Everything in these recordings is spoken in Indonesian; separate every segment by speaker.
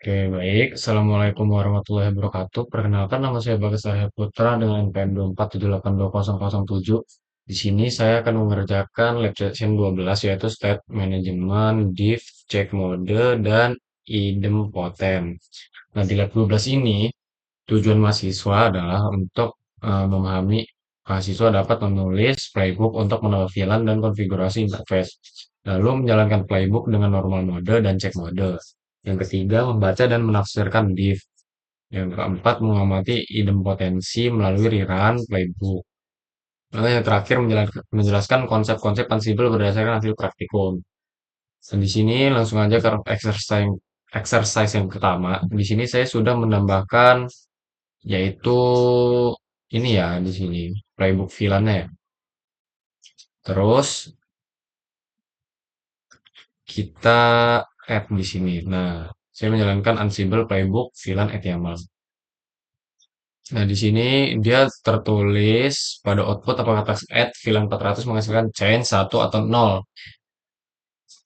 Speaker 1: Oke, baik. Assalamualaikum warahmatullahi wabarakatuh. Perkenalkan, nama saya Bagas Arya Putra dengan NPM 247820007. Di sini saya akan mengerjakan lab session 12, yaitu State Management, Diff, Check Mode, dan Idempotent. Nah, di lab 12 ini, tujuan mahasiswa adalah untuk memahami mahasiswa dapat menulis playbook untuk menambah VLAN dan konfigurasi interface. Lalu menjalankan playbook dengan normal mode dan check mode. Yang ketiga, membaca dan menafsirkan diff. Yang keempat, mengamati idempotensi melalui rerun playbook. Lalu yang terakhir, menjelaskan konsep-konsep Ansible berdasarkan hasil praktikum. Dan di sini langsung aja ke exercise yang pertama. Di sini saya sudah menambahkan yaitu ini ya di sini playbook VLAN-nya ya. Terus kita add di sini. Nah, saya menjalankan Ansible playbook VLAN at YAML. Nah, di sini dia tertulis pada output apakah teks add VLAN 400 menghasilkan chain satu atau nol.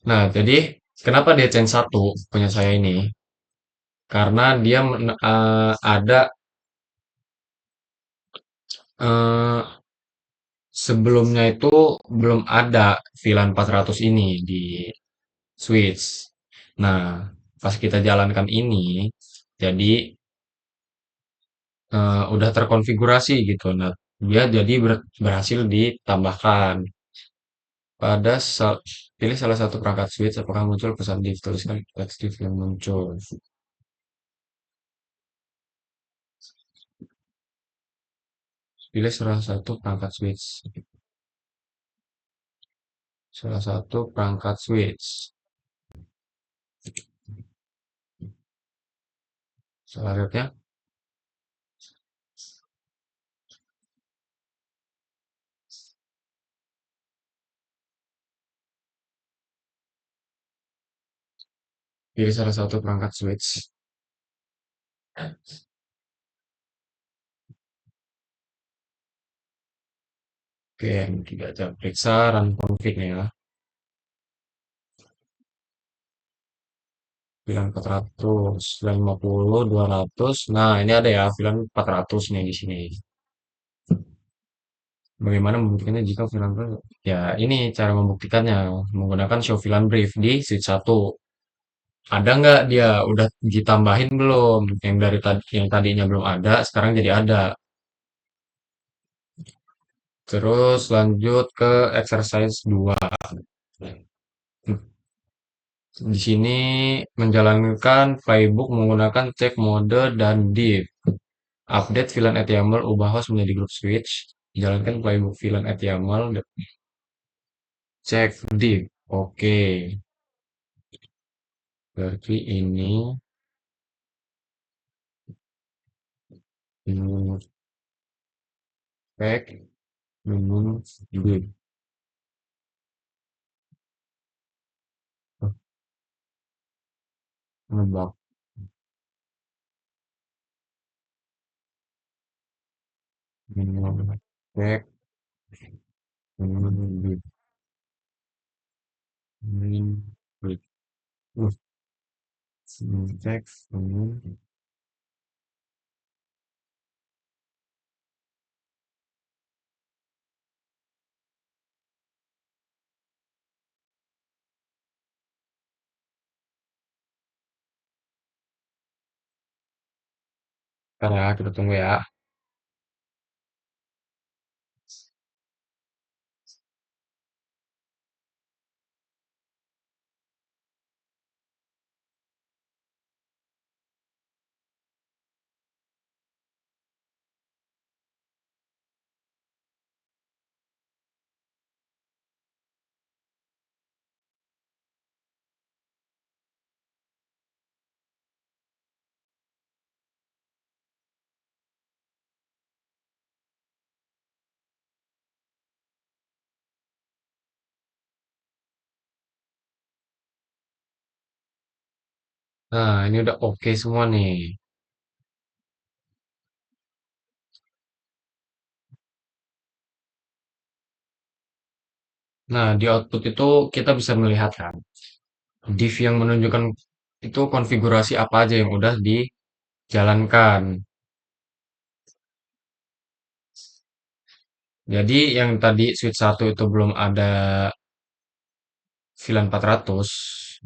Speaker 1: Nah, jadi kenapa dia chain satu punya saya ini? Karena dia ada eh, sebelumnya itu belum ada VLAN 400 ini di switch. Nah, pas kita jalankan ini, jadi udah terkonfigurasi gitu. Nah, dia jadi berhasil ditambahkan pada pilih salah satu perangkat switch. Apakah muncul pesan div? Tuliskan teks div yang muncul. Pilih salah satu perangkat switch. Salah satu perangkat switch. Salah lihatnya. Pilih salah satu perangkat switch. Oke, yang tidak jam periksa run config ya. VLAN 400, VLAN 50, 200. Nah, ini ada ya, VLAN 400 nih di sini. Bagaimana membuktikannya jika VLAN brief? Ya, ini cara membuktikannya menggunakan show VLAN brief di switch 1. Ada nggak dia udah ditambahin belum? Yang dari tadi yang tadinya belum ada, sekarang jadi ada. Terus lanjut ke exercise 2. Di sini menjalankan playbook menggunakan check mode dan div. Update VLAN at YAML, ubah host menjadi group switch. Jalankan playbook VLAN at YAML, check div. Oke, berarti ini pack minum div. Ngebak minum pack minum div. Minum div. Cek minum. Ntar ya, kita tunggu ya. Nah, ini udah oke semua nih. Nah, di output itu kita bisa melihat kan, div yang menunjukkan itu konfigurasi apa aja yang udah dijalankan. Jadi yang tadi switch satu itu belum ada VLAN 400,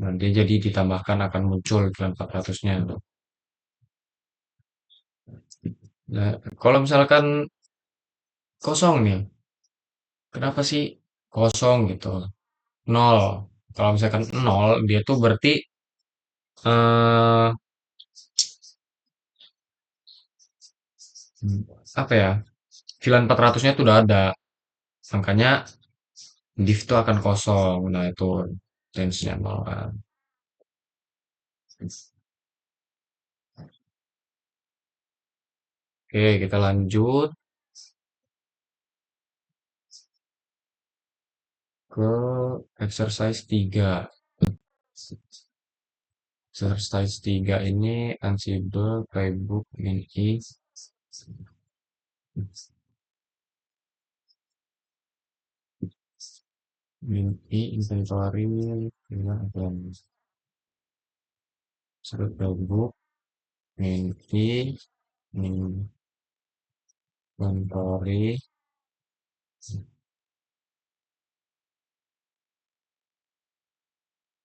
Speaker 1: nanti jadi ditambahkan akan muncul VLAN 400-nya. Nah, kalau misalkan kosong nih, kenapa sih kosong gitu? Nol. Kalau misalkan nol, dia tuh berarti eh apa ya? VLAN 400-nya tuh udah ada. Makanya div itu akan kosong. Nah, itu change-nya nol kan. Oke, kita lanjut ke exercise 3. Exercise 3 ini Ansible, Playbook, Mini, Mini, Inventory, dengan apa yang disebut Playbook, Mini, Inventory,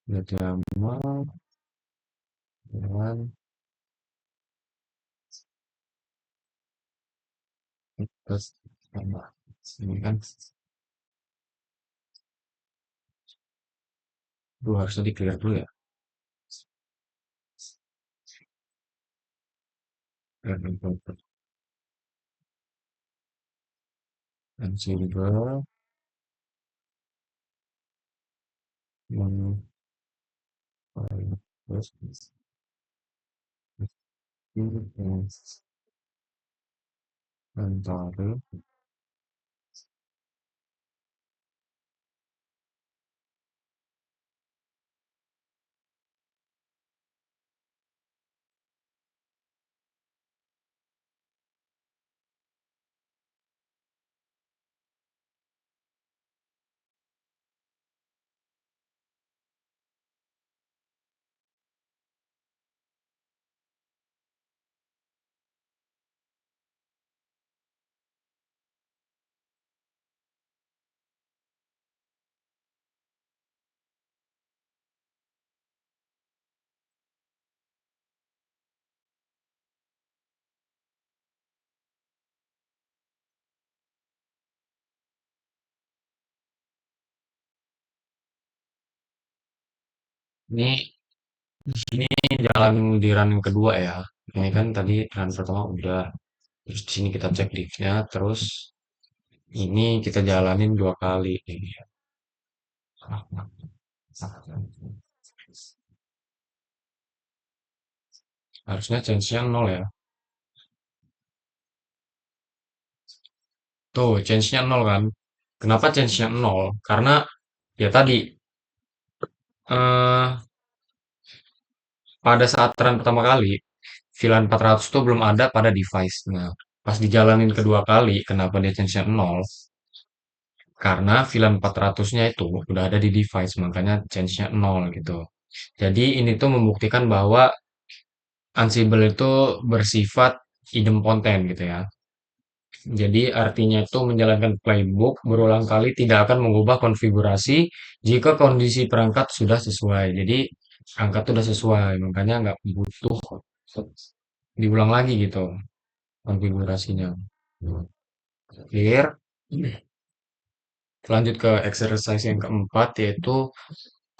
Speaker 1: Diagram, dengan terus sama. Ini kan, dua harusnya di clear dulu ya. Ansible, terus Inventory, ini jalan di run yang kedua ya. Ini kan tadi run pertama udah. Terus di sini kita cek div-nya, terus ini kita jalanin dua kali nih. Harusnya change-nya nol ya. Tuh, change-nya nol kan. Kenapa change-nya nol? Karena ya tadi eh pada saat run pertama kali, VLAN 400 itu belum ada pada device. Nah, pas dijalanin kedua kali, kenapa dia change-nya nol? Karena VLAN 400-nya itu udah ada di device, makanya change-nya nol gitu. Jadi ini tuh membuktikan bahwa Ansible itu bersifat idempotent gitu ya. Jadi artinya itu menjalankan playbook berulang kali tidak akan mengubah konfigurasi jika kondisi perangkat sudah sesuai. Jadi perangkat sudah sesuai, makanya nggak butuh diulang lagi gitu konfigurasinya. Clear. Lanjut ke exercise yang keempat yaitu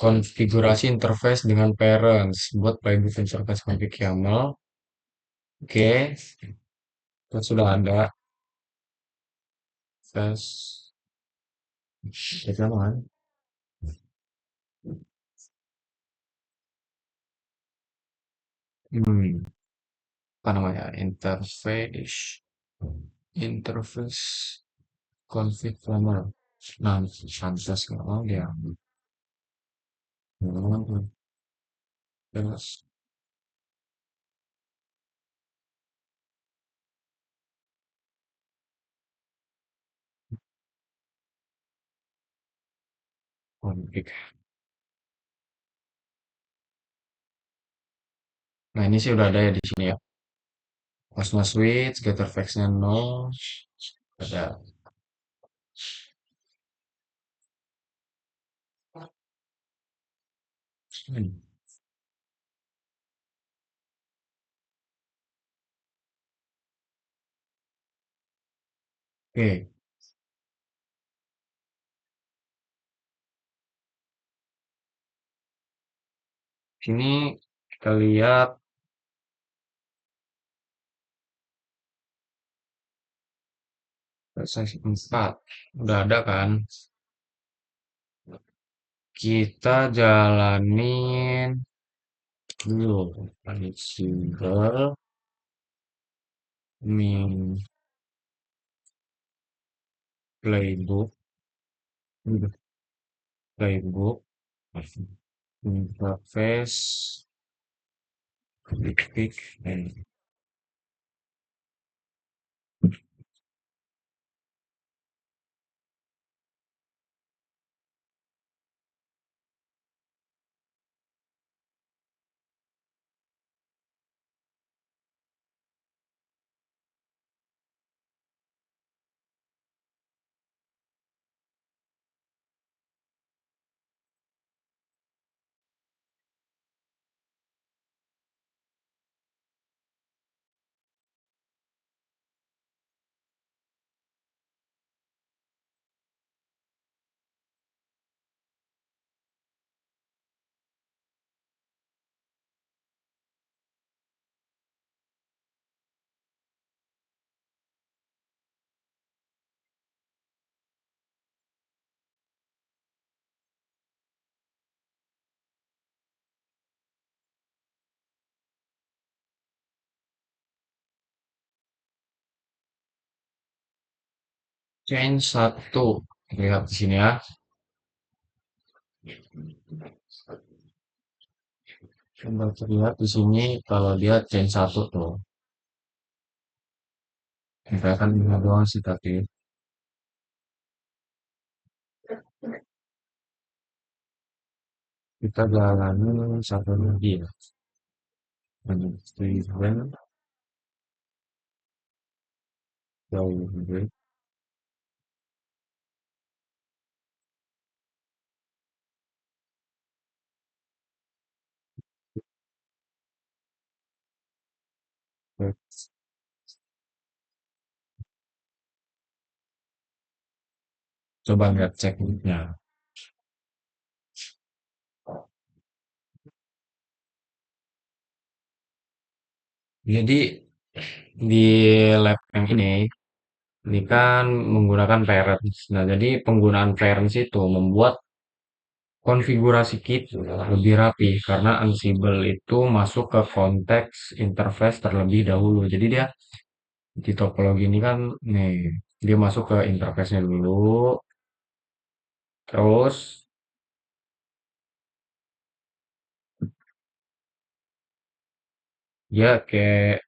Speaker 1: konfigurasi interface dengan parents buat playbook interface config YAML. Oke, kita sudah ada. Tes. Kita mana? Hmm, apa namanya? Interface config YAML. Nah, pantas nggak dia. Hmm, terus config. Nah, ini sih udah ada ya di sini ya. Cosmo Switch, Getterfax-nya no, ada. Hmm, Oke, sini kita lihat sesi 4. Udah ada kan? Kita jalanin dulu. Single, min, playbook, playbook, interface, pick, and change satu. Lihat di sini ya. Coba terlihat di sini kalau dia change satu tuh. Kita akan lihat doang sih tapi kita jalanin satu lagi ya. Steven jauh lebih. Coba lihat ceknya. Jadi di lab yang ini kan menggunakan parents. Nah, jadi penggunaan parents itu membuat konfigurasi kita lebih rapi karena Ansible itu masuk ke konteks interface terlebih dahulu. Jadi dia di topologi ini kan nih dia masuk ke interface-nya dulu, terus dia kayak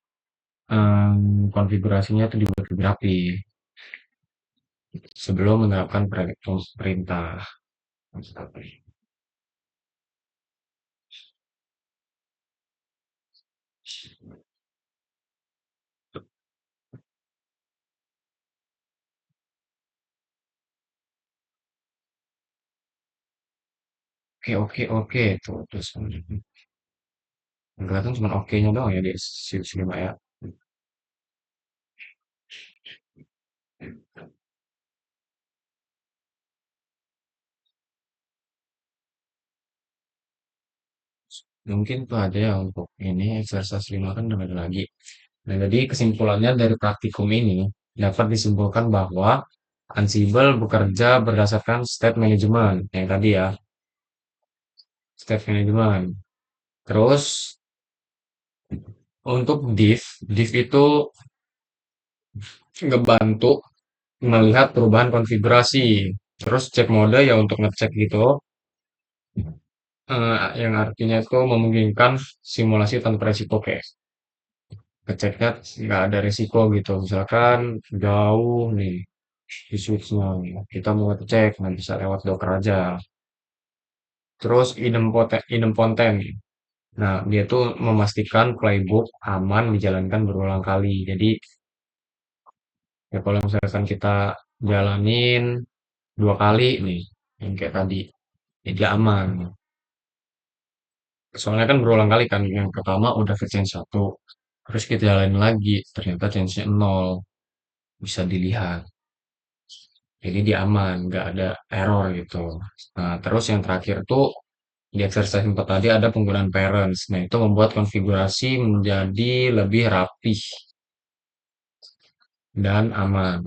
Speaker 1: konfigurasinya tuh dibuat lebih rapi sebelum menerapkan perintah. Oke, oke, oke. Tuh, terus kelihatan cuma oke-nya doang ya di sini Mbak ya. Mungkin tuh ada ya untuk ini exercise 5 kan udah ada lagi. Nah, jadi kesimpulannya dari praktikum ini dapat disimpulkan bahwa Ansible bekerja berdasarkan state management yang tadi ya, state management. Terus untuk diff itu ngebantu melihat perubahan konfigurasi. Terus cek mode ya untuk ngecek gitu, yang artinya itu memungkinkan simulasi tanpa resiko kayak ngeceknya nggak ada resiko gitu. Misalkan jauh nih di switch-nya, kita mau ngecek, nah bisa lewat Docker aja. Terus idempoten, Nah, dia tuh memastikan playbook aman dijalankan berulang kali. Jadi, ya kalau misalkan kita jalanin 2 kali nih, yang kayak tadi, ya dia aman. Soalnya kan berulang kali kan, yang pertama udah ke change 1, terus kita jalanin lagi, ternyata change-nya 0, bisa dilihat. Jadi dia aman, nggak ada error gitu. Nah, terus yang terakhir tuh di exercise 4 tadi ada penggunaan parents. Nah, itu membuat konfigurasi menjadi lebih rapih dan aman.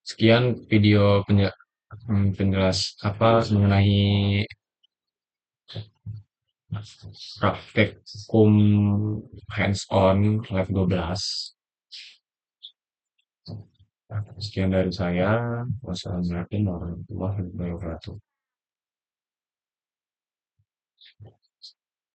Speaker 1: Sekian video penjelas apa mengenai praktek hukum hands on lab 12. Sekian dari saya. Wassalamualaikum warahmatullahi wabarakatuh.